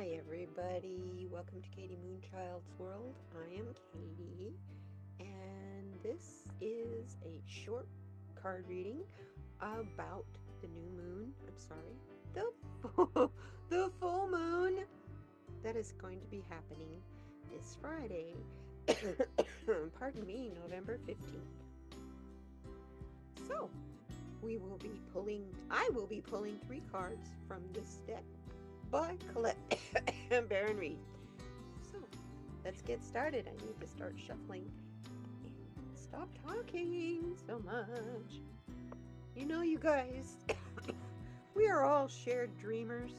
Hi everybody, welcome to kdmoonchild's world. I am Katie, and this is a short card reading about the new moon. The the full moon that is going to be happening this Friday. Pardon me, November 15th. So, I will be pulling 3 cards from this deck by Colette Bear and Reed. So let's get started. I need to start shuffling and stop talking so much. You know, you guys, we are all shared dreamers,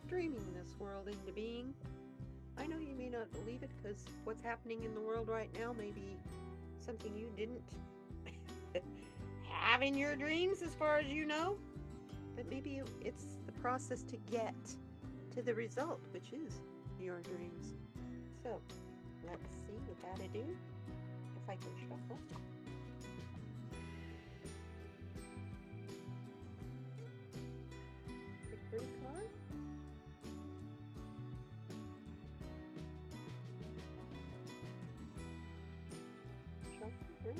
dreaming this world into being. I know you may not believe it because what's happening in the world right now may be something you didn't have in your dreams as far as you know. But maybe it's the process to get to the result, which is your dreams. So, let's see without ado if I can shuffle. Pick 3 cards. Shuffle 3.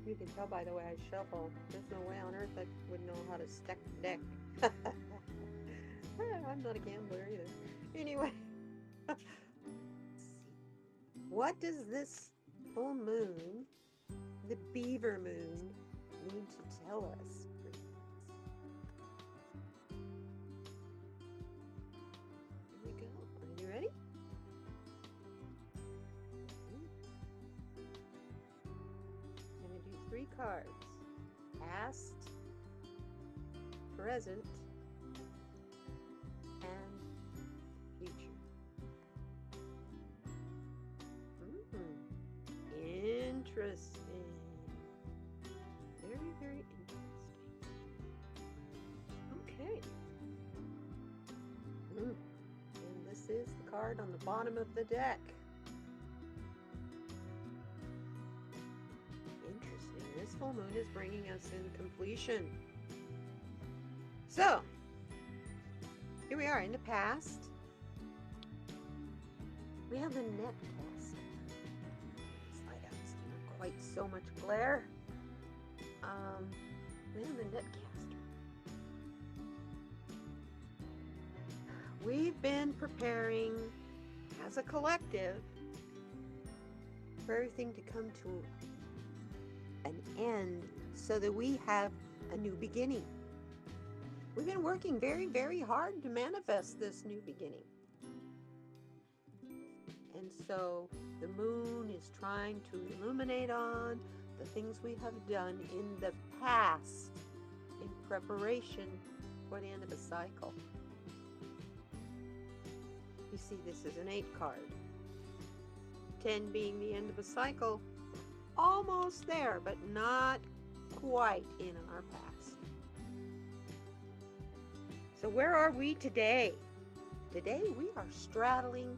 You can tell by the way I shuffle. There's no way on earth I would know how to stack the deck. I'm not a gambler either. Anyway, let's see. What does this full moon, the Beaver moon, need to tell us? Here we go. Are you ready? I'm going to do 3 cards. Past, present, and future. Interesting. Very, very interesting. Okay. And this is the card on the bottom of the deck. Interesting. This full moon is bringing us in completion. So, here we are in the past. We have the netcaster. Slide out so not quite so much glare. We have the netcaster. We've been preparing as a collective for everything to come to an end so that we have a new beginning. We've been working very, very hard to manifest this new beginning. And so the moon is trying to illuminate on the things we have done in the past in preparation for the end of a cycle. You see, this is an 8 card. 10 being the end of a cycle. Almost there, but not quite in our past. So where are we today? Today we are straddling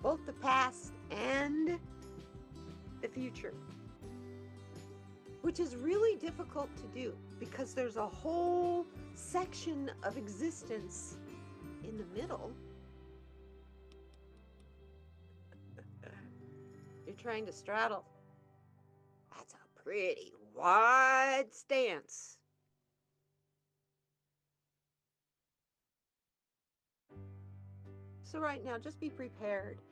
both the past and the future, which is really difficult to do because there's a whole section of existence in the middle. You're trying to straddle. That's a pretty wide stance. So right now, just be prepared.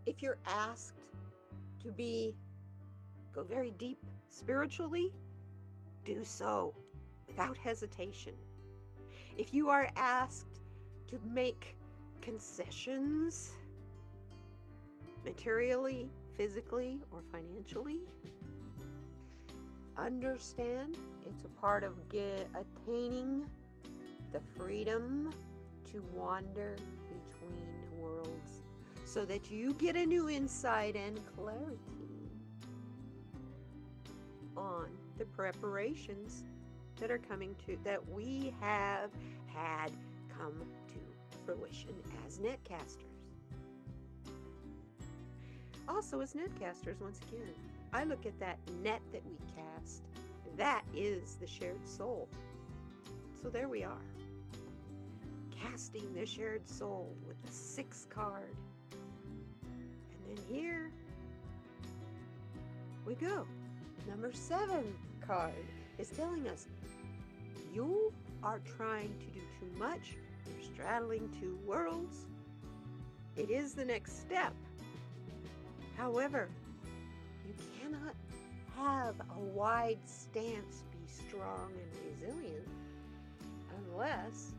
If you're asked to go very deep spiritually, do so without hesitation. If you are asked to make concessions, materially, physically, or financially, understand it's a part of attaining the freedom to wander between worlds so that you get a new insight and clarity on the preparations that are that we have had come to fruition as netcasters. Also, as netcasters, once again, I look at that net that we cast. That is the shared soul. So there we are, casting the shared soul with the 6th card. And then here we go. Number 7 card is telling us you are trying to do too much. You're straddling 2 worlds. It is the next step. However, you cannot have a wide stance, be strong and resilient, unless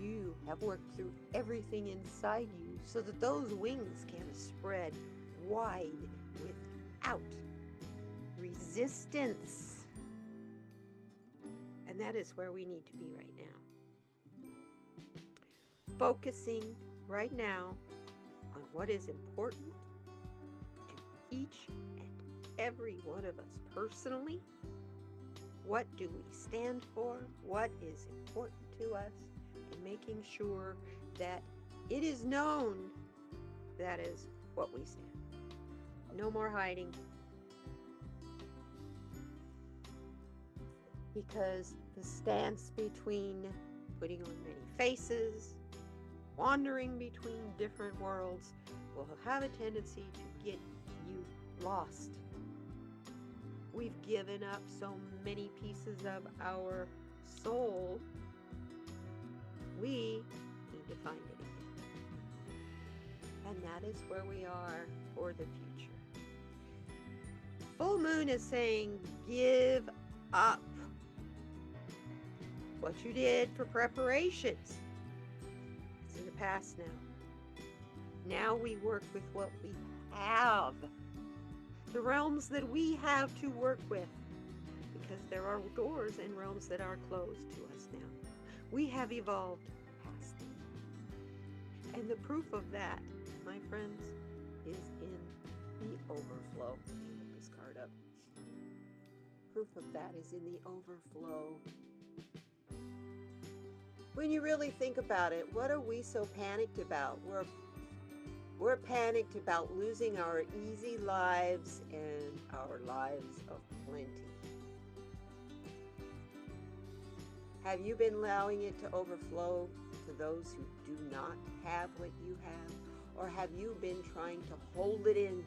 you have worked through everything inside you so that those wings can spread wide without resistance. And that is where we need to be right now. Focusing right now on what is important to each and every one of us personally. What do we stand for? What is important to us? And making sure that it is known that is what we stand for. No more hiding. Because the stance between putting on many faces, wandering between different worlds, will have a tendency to get you lost. We've given up so many pieces of our soul. We need to find it again. And that is where we are for the future. Full moon is saying, give up what you did for preparations. It's in the past now. Now we work with what we have. The realms that we have to work with. Because there are doors and realms that are closed to us now. We have evolved past them. And the proof of that, my friends, is in the overflow. Let me look this card up. Proof of that is in the overflow. When you really think about it, what are we so panicked about? We're panicked about losing our easy lives and our lives of plenty. Have you been allowing it to overflow to those who do not have what you have? Or have you been trying to hold it in,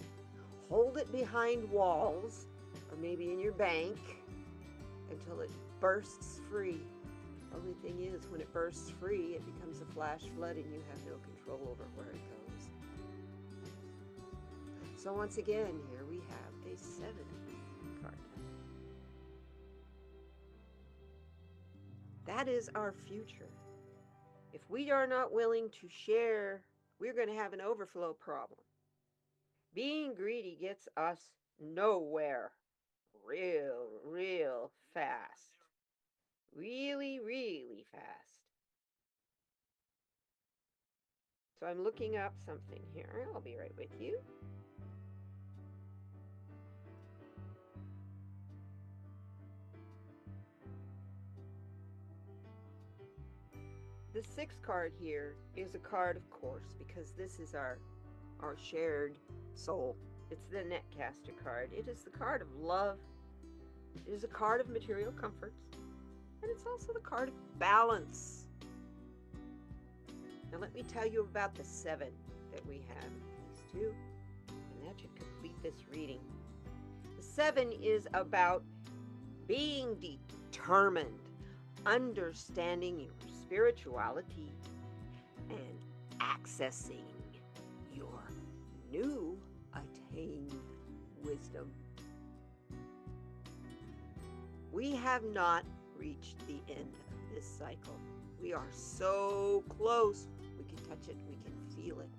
hold it behind walls, or maybe in your bank, until it bursts free? Only thing is, when it bursts free, it becomes a flash flood and you have no control over where it goes. So once again, here we have a 7 card. That is our future. If we are not willing to share, we're going to have an overflow problem. Being greedy gets us nowhere real fast. Really fast. So I'm looking up something here. I'll be right with you. The 6th card here is a card, of course, because this is our shared soul. It's the Netcaster card. It is the card of love. It is a card of material comforts. And it's also the card of balance. Now let me tell you about the 7 that we have. These 2. And that should complete this reading. The 7 is about being determined, understanding your spirituality, and accessing your new attained wisdom. We have not reached the end of this cycle. We are so close. We can touch it, we can feel it.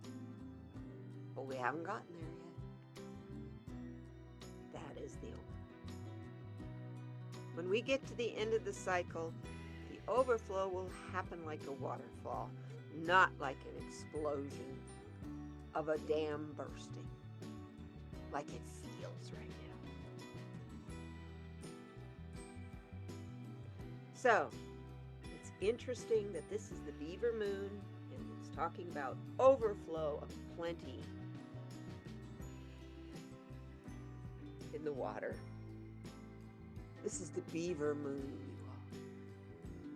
But we haven't gotten there yet. That is the overflow. When we get to the end of the cycle, the overflow will happen like a waterfall, not like an explosion of a dam bursting, like it feels right now. So, it's interesting that this is the Beaver moon, and talking about overflow of plenty in the water. This is the beaver moon.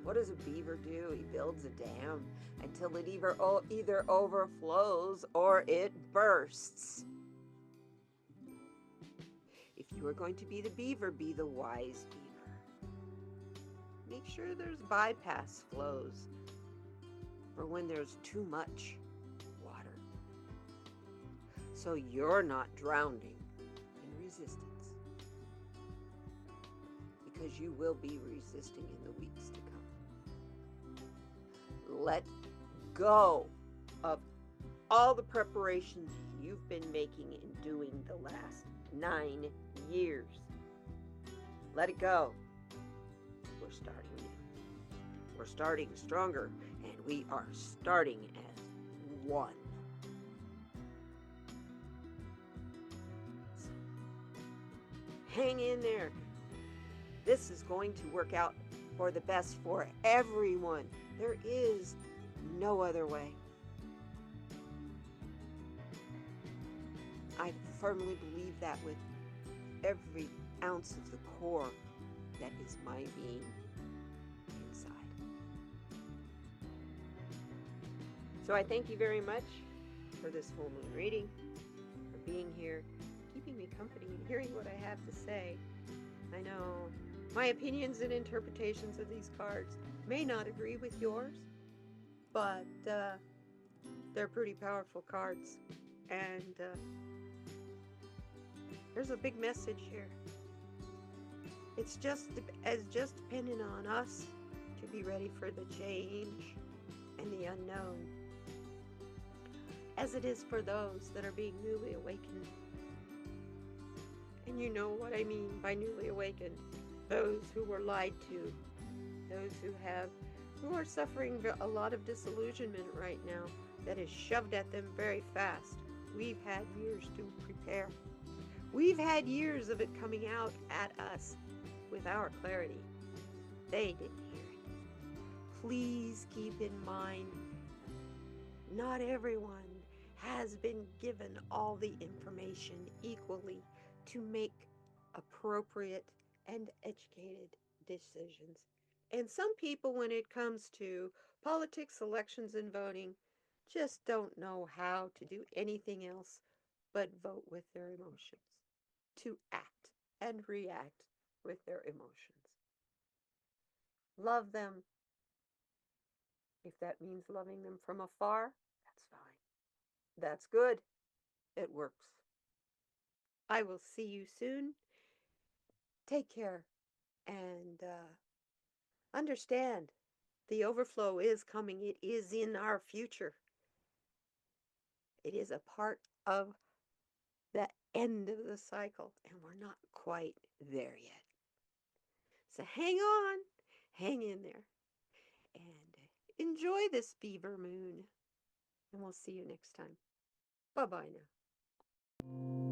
What does a beaver do? He builds a dam until it either overflows or it bursts. If you are going to be the beaver, be the wise beaver. Make sure there's bypass flows for when there's too much water, so you're not drowning in resistance, because you will be resisting in the weeks to come. Let go of all the preparations you've been making and doing the last 9 years. Let it go. We're starting new. We're starting stronger, and we are starting as one. So, hang in there. This is going to work out for the best for everyone. There is no other way. I firmly believe that with every ounce of the core that is my being inside. So I thank you very much for this full moon reading, for being here, keeping me company, and hearing what I have to say. I know my opinions and interpretations of these cards may not agree with yours, but they're pretty powerful cards, and there's a big message here. It's just dependent on us to be ready for the change and the unknown, as it is for those that are being newly awakened. And you know what I mean by newly awakened. Those who were lied to, those who are suffering a lot of disillusionment right now that is shoved at them very fast. We've had years to prepare. We've had years of it coming out at us with our clarity. They didn't hear it. Please keep in mind, not everyone has been given all the information equally to make appropriate and educated decisions. And some people, when it comes to politics, elections, and voting, just don't know how to do anything else but vote with their emotions, to act and react with their emotions. Love them. If that means loving them from afar, that's fine. That's good. It works. I will see you soon. Take care, and understand the overflow is coming. It is in our future. It is a part of the end of the cycle, and we're not quite there yet. So hang on, hang in there, and enjoy this beaver moon. And we'll see you next time. Bye-bye now.